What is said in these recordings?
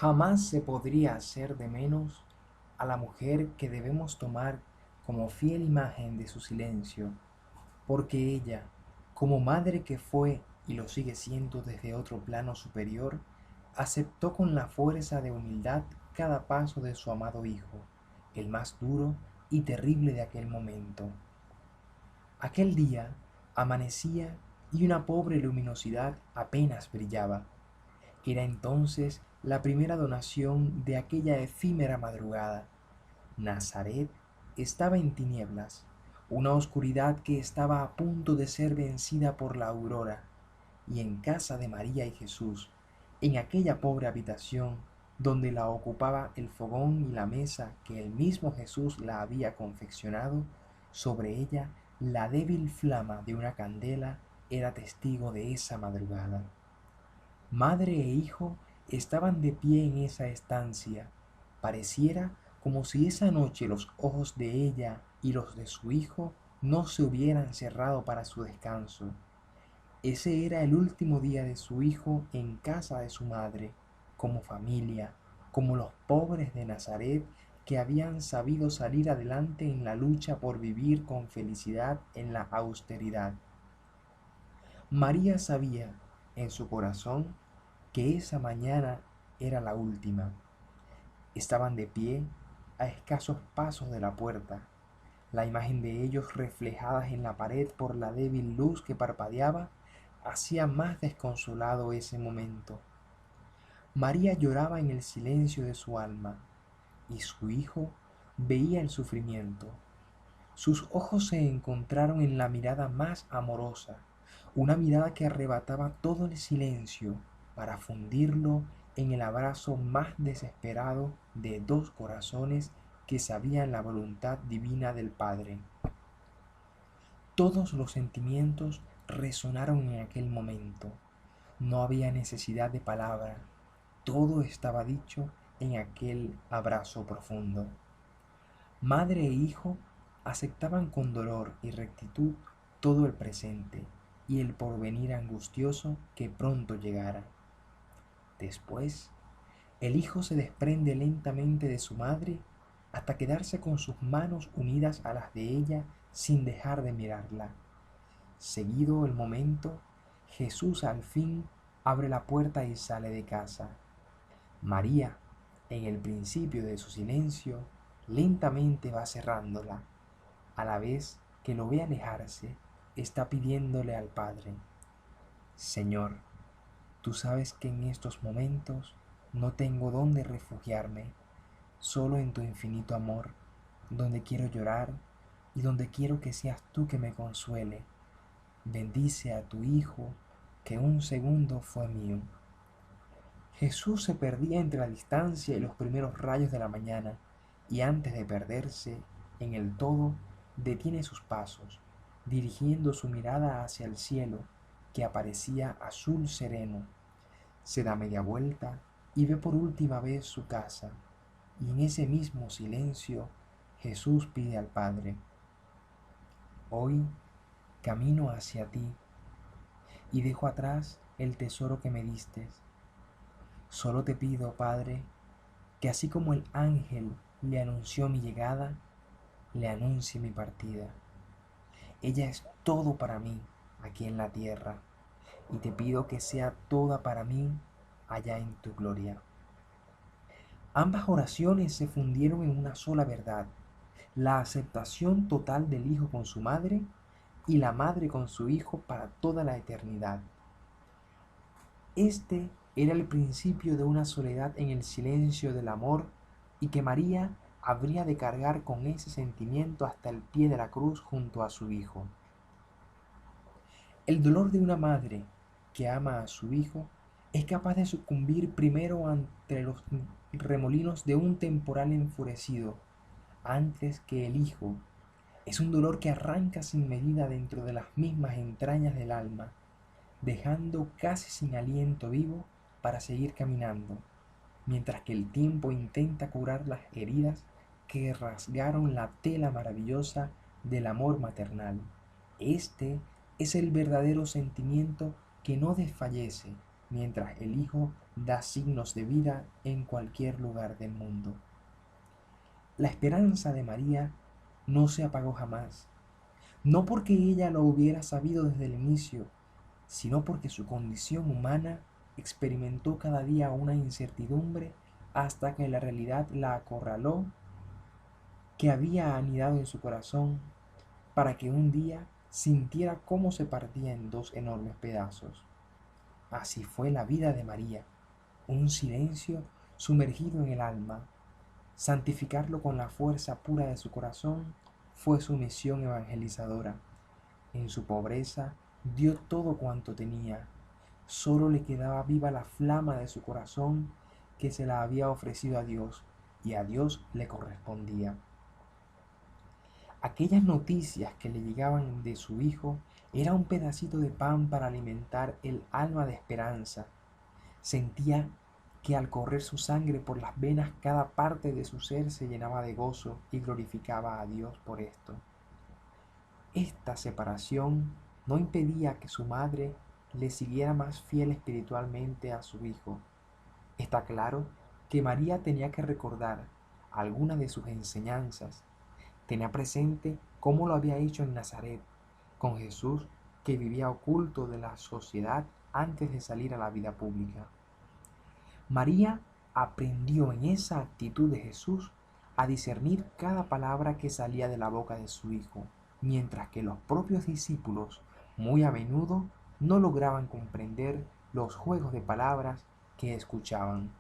Jamás se podría hacer de menos a la mujer que debemos tomar como fiel imagen de su silencio, porque ella, como madre que fue y lo sigue siendo desde otro plano superior, aceptó con la fuerza de humildad cada paso de su amado hijo, el más duro y terrible de aquel momento. Aquel día amanecía y una pobre luminosidad apenas brillaba. Era entonces la primera donación de aquella efímera madrugada. Nazaret estaba en tinieblas, una oscuridad que estaba a punto de ser vencida por la aurora, y en casa de María y Jesús, en aquella pobre habitación donde la ocupaba el fogón y la mesa que el mismo Jesús la había confeccionado, sobre ella la débil flama de una candela era testigo de esa madrugada. Madre e hijo estaban de pie en esa estancia. Pareciera como si esa noche los ojos de ella y los de su hijo no se hubieran cerrado para su descanso. Ese era el último día de su hijo en casa de su madre, como familia, como los pobres de Nazaret que habían sabido salir adelante en la lucha por vivir con felicidad en la austeridad. María sabía en su corazón que esa mañana era la última. Estaban de pie a escasos pasos de la puerta, la imagen de ellos reflejadas en la pared por la débil luz que parpadeaba hacía más desconsolado ese momento. María lloraba en el silencio de su alma y su hijo veía el sufrimiento. Sus ojos se encontraron en la mirada más amorosa, una mirada que arrebataba todo el silencio para fundirlo en el abrazo más desesperado de dos corazones que sabían la voluntad divina del Padre. Todos los sentimientos resonaron en aquel momento. No había necesidad de palabra. Todo estaba dicho en aquel abrazo profundo. Madre e hijo aceptaban con dolor y rectitud todo el presente y el porvenir angustioso que pronto llegara. Después, el hijo se desprende lentamente de su madre hasta quedarse con sus manos unidas a las de ella sin dejar de mirarla. Seguido el momento, Jesús al fin abre la puerta y sale de casa. María, en el principio de su silencio, lentamente va cerrándola. A la vez que lo ve alejarse, está pidiéndole al Padre: Señor, tú sabes que en estos momentos no tengo dónde refugiarme, solo en tu infinito amor, donde quiero llorar y donde quiero que seas tú que me consuele. Bendice a tu Hijo, que un segundo fue mío. Jesús se perdía entre la distancia y los primeros rayos de la mañana, y antes de perderse en el todo, detiene sus pasos, dirigiendo su mirada hacia el cielo, que aparecía azul sereno. Se da media vuelta y ve por última vez su casa, y en ese mismo silencio Jesús pide al Padre: Hoy camino hacia ti y dejo atrás el tesoro que me diste. Solo te pido, Padre, que así como el ángel le anunció mi llegada, le anuncie mi partida. Ella es todo para mí aquí en la tierra, y te pido que sea toda para mí allá en tu gloria. Ambas oraciones se fundieron en una sola verdad: la aceptación total del hijo con su madre y la madre con su hijo para toda la eternidad. Este era el principio de una soledad en el silencio del amor, y que María habría de cargar con ese sentimiento hasta el pie de la cruz junto a su hijo. El dolor de una madre que ama a su hijo es capaz de sucumbir primero ante los remolinos de un temporal enfurecido, antes que el hijo. Es un dolor que arranca sin medida dentro de las mismas entrañas del alma, dejando casi sin aliento vivo para seguir caminando, mientras que el tiempo intenta curar las heridas que rasgaron la tela maravillosa del amor maternal. Este es el verdadero sentimiento que no desfallece mientras el Hijo da signos de vida en cualquier lugar del mundo. La esperanza de María no se apagó jamás, no porque ella lo hubiera sabido desde el inicio, sino porque su condición humana experimentó cada día una incertidumbre hasta que la realidad la acorraló, que había anidado en su corazón, para que un día sintiera cómo se partía en dos enormes pedazos. Así fue la vida de María, un silencio sumergido en el alma. Santificarlo con la fuerza pura de su corazón fue su misión evangelizadora. En su pobreza dio todo cuanto tenía. Solo le quedaba viva la flama de su corazón que se la había ofrecido a Dios, y a Dios le correspondía. Aquellas noticias que le llegaban de su hijo era un pedacito de pan para alimentar el alma de esperanza. Sentía que al correr su sangre por las venas cada parte de su ser se llenaba de gozo y glorificaba a Dios por esto. Esta separación no impedía que su madre le siguiera más fiel espiritualmente a su hijo. Está claro que María tenía que recordar algunas de sus enseñanzas. Tenía presente cómo lo había hecho en Nazaret, con Jesús que vivía oculto de la sociedad antes de salir a la vida pública. María aprendió en esa actitud de Jesús a discernir cada palabra que salía de la boca de su hijo, mientras que los propios discípulos muy a menudo no lograban comprender los juegos de palabras que escuchaban.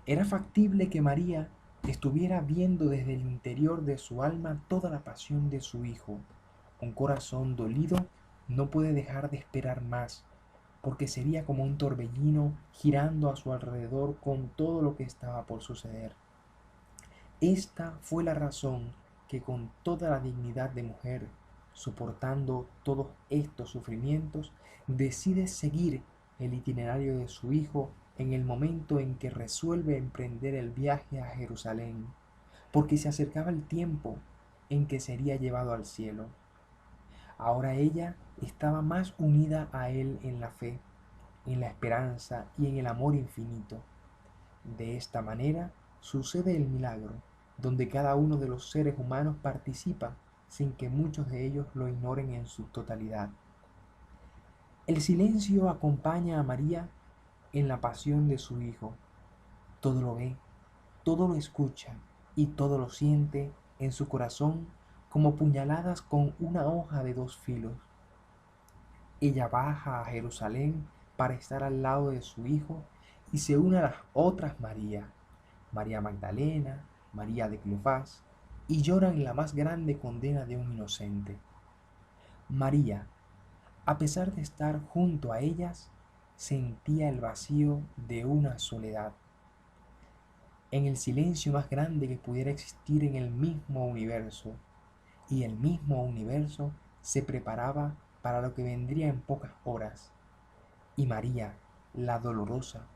Era factible que María estuviera viendo desde el interior de su alma toda la pasión de su hijo. Un corazón dolido no puede dejar de esperar más, porque sería como un torbellino girando a su alrededor con todo lo que estaba por suceder. Esta fue la razón que con toda la dignidad de mujer, soportando todos estos sufrimientos, decide seguir el itinerario de su hijo en el momento en que resuelve emprender el viaje a Jerusalén, porque se acercaba el tiempo en que sería llevado al cielo. Ahora ella estaba más unida a él en la fe, en la esperanza y en el amor infinito. De esta manera sucede el milagro, donde cada uno de los seres humanos participa sin que muchos de ellos lo ignoren en su totalidad. El silencio acompaña a María en la pasión de su Hijo. Todo lo ve, todo lo escucha y todo lo siente en su corazón como puñaladas con una hoja de dos filos. Ella baja a Jerusalén para estar al lado de su Hijo y se une a las otras María, María Magdalena, María de Cleofás, y lloran la más grande condena de un inocente. María, a pesar de estar junto a ellas, sentía el vacío de una soledad. En el silencio más grande que pudiera existir en el mismo universo, y el mismo universo se preparaba para lo que vendría en pocas horas. Y María, la dolorosa,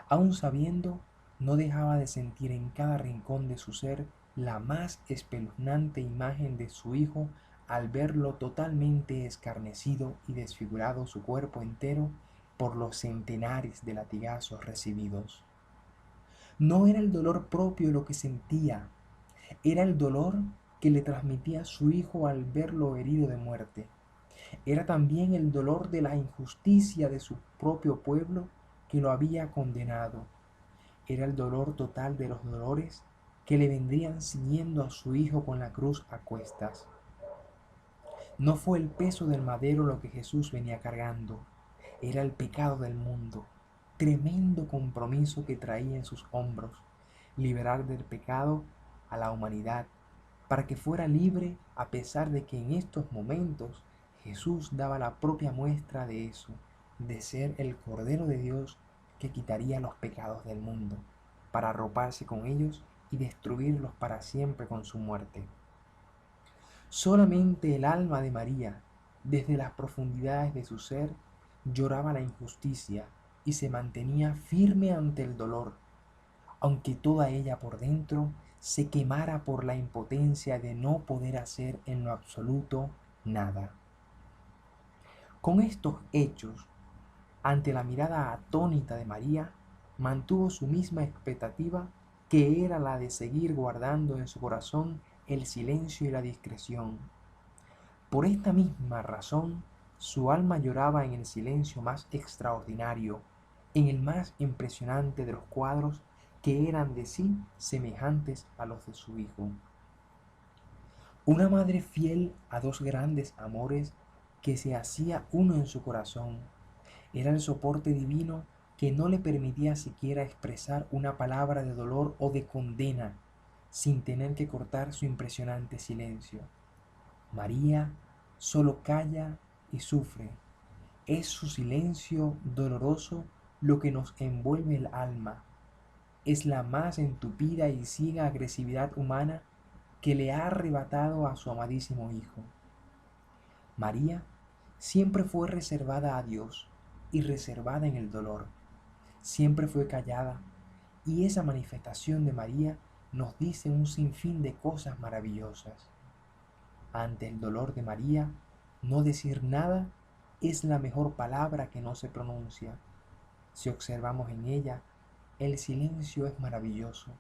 aun sabiendo, no dejaba de sentir en cada rincón de su ser la más espeluznante imagen de su hijo al verlo totalmente escarnecido y desfigurado su cuerpo entero por los centenares de latigazos recibidos. No era el dolor propio lo que sentía, era el dolor que le transmitía su hijo al verlo herido de muerte. Era también el dolor de la injusticia de su propio pueblo que lo había condenado. Era el dolor total de los dolores que le vendrían siguiendo a su hijo con la cruz a cuestas. No fue el peso del madero lo que Jesús venía cargando, era el pecado del mundo, tremendo compromiso que traía en sus hombros, liberar del pecado a la humanidad, para que fuera libre a pesar de que en estos momentos Jesús daba la propia muestra de eso, de ser el Cordero de Dios que quitaría los pecados del mundo, para arroparse con ellos y destruirlos para siempre con su muerte. Solamente el alma de María, desde las profundidades de su ser, lloraba la injusticia y se mantenía firme ante el dolor, aunque toda ella por dentro se quemara por la impotencia de no poder hacer en lo absoluto nada. Con estos hechos ante la mirada atónita de María, mantuvo su misma expectativa, que era la de seguir guardando en su corazón el silencio y la discreción. Por esta misma razón, su alma lloraba en el silencio más extraordinario, en el más impresionante de los cuadros que eran de sí semejantes a los de su hijo. Una madre fiel a dos grandes amores que se hacía uno en su corazón, era el soporte divino que no le permitía siquiera expresar una palabra de dolor o de condena sin tener que cortar su impresionante silencio. María solo calla y sufre. Es su silencio doloroso lo que nos envuelve el alma. Es la más entupida y ciega agresividad humana que le ha arrebatado a su amadísimo Hijo. María siempre fue reservada a Dios y reservada en el dolor. Siempre fue callada, y esa manifestación de María nos dice un sinfín de cosas maravillosas. Ante el dolor de María, no decir nada es la mejor palabra que no se pronuncia. Si observamos en ella, el silencio es maravilloso.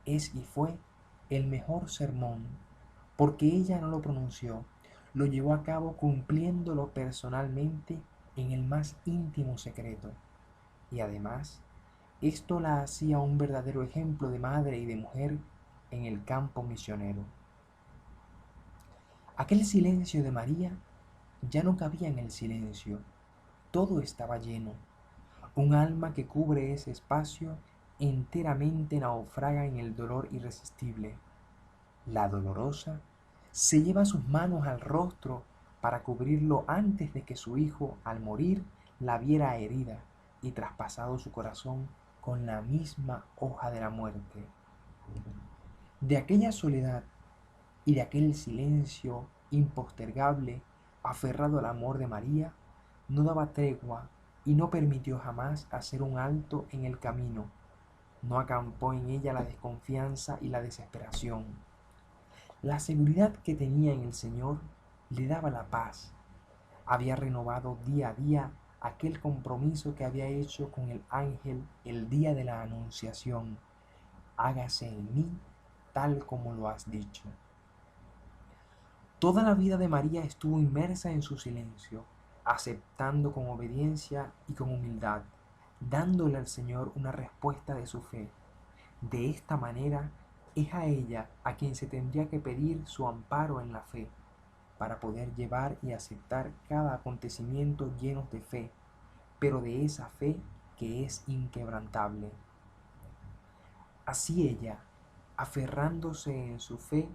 Es y fue el mejor sermón, porque ella no lo pronunció, lo llevó a cabo cumpliéndolo personalmente en el más íntimo secreto. Y además, esto la hacía un verdadero ejemplo de madre y de mujer en el campo misionero. Aquel silencio de María ya no cabía en el silencio, todo estaba lleno. Un alma que cubre ese espacio enteramente naufraga en el dolor irresistible. La dolorosa se lleva sus manos al rostro para cubrirlo antes de que su hijo, al morir, la viera herida y traspasado su corazón con la misma hoja de la muerte. De aquella soledad y de aquel silencio impostergable, aferrado al amor de María, no daba tregua y no permitió jamás hacer un alto en el camino. No acampó en ella la desconfianza y la desesperación. La seguridad que tenía en el Señor le daba la paz. Había renovado día a día aquel compromiso que había hecho con el ángel el día de la Anunciación. Hágase en mí tal como lo has dicho. Toda la vida de María estuvo inmersa en su silencio, aceptando con obediencia y con humildad, dándole al Señor una respuesta de su fe. De esta manera es a ella a quien se tendría que pedir su amparo en la fe, para poder llevar y aceptar cada acontecimiento llenos de fe, pero de esa fe que es inquebrantable. Así ella, aferrándose en su fe,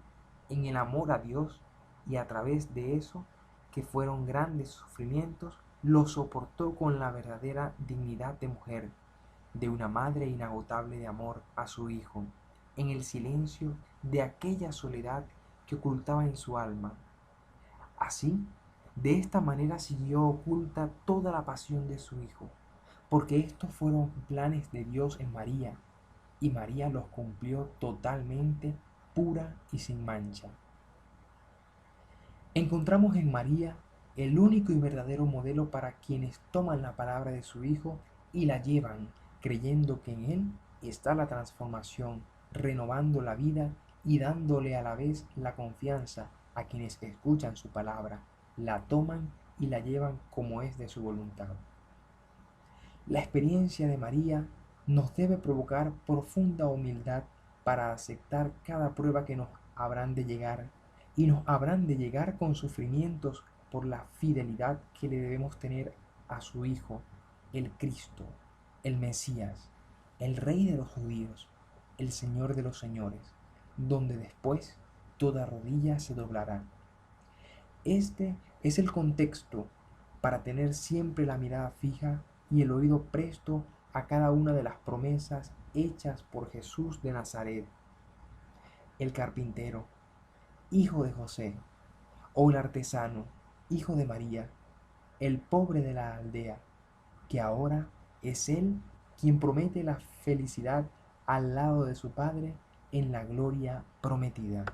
en el amor a Dios, y a través de eso, que fueron grandes sufrimientos, lo soportó con la verdadera dignidad de mujer, de una madre inagotable de amor a su hijo, en el silencio de aquella soledad que ocultaba en su alma. Así, de esta manera siguió oculta toda la pasión de su hijo, porque estos fueron planes de Dios en María, y María los cumplió totalmente, pura y sin mancha. Encontramos en María el único y verdadero modelo para quienes toman la palabra de su Hijo y la llevan, creyendo que en Él está la transformación, renovando la vida y dándole a la vez la confianza a quienes escuchan su palabra, la toman y la llevan como es de su voluntad. La experiencia de María nos debe provocar profunda humildad para aceptar cada prueba que nos habrán de llegar, y nos habrán de llegar con sufrimientos por la fidelidad que le debemos tener a su Hijo, el Cristo, el Mesías, el Rey de los judíos, el Señor de los señores, donde después toda rodilla se doblará. Este es el contexto para tener siempre la mirada fija y el oído presto a cada una de las promesas hechas por Jesús de Nazaret, el carpintero, hijo de José, o el artesano, hijo de María, el pobre de la aldea, que ahora es Él quien promete la felicidad al lado de su Padre en la gloria prometida.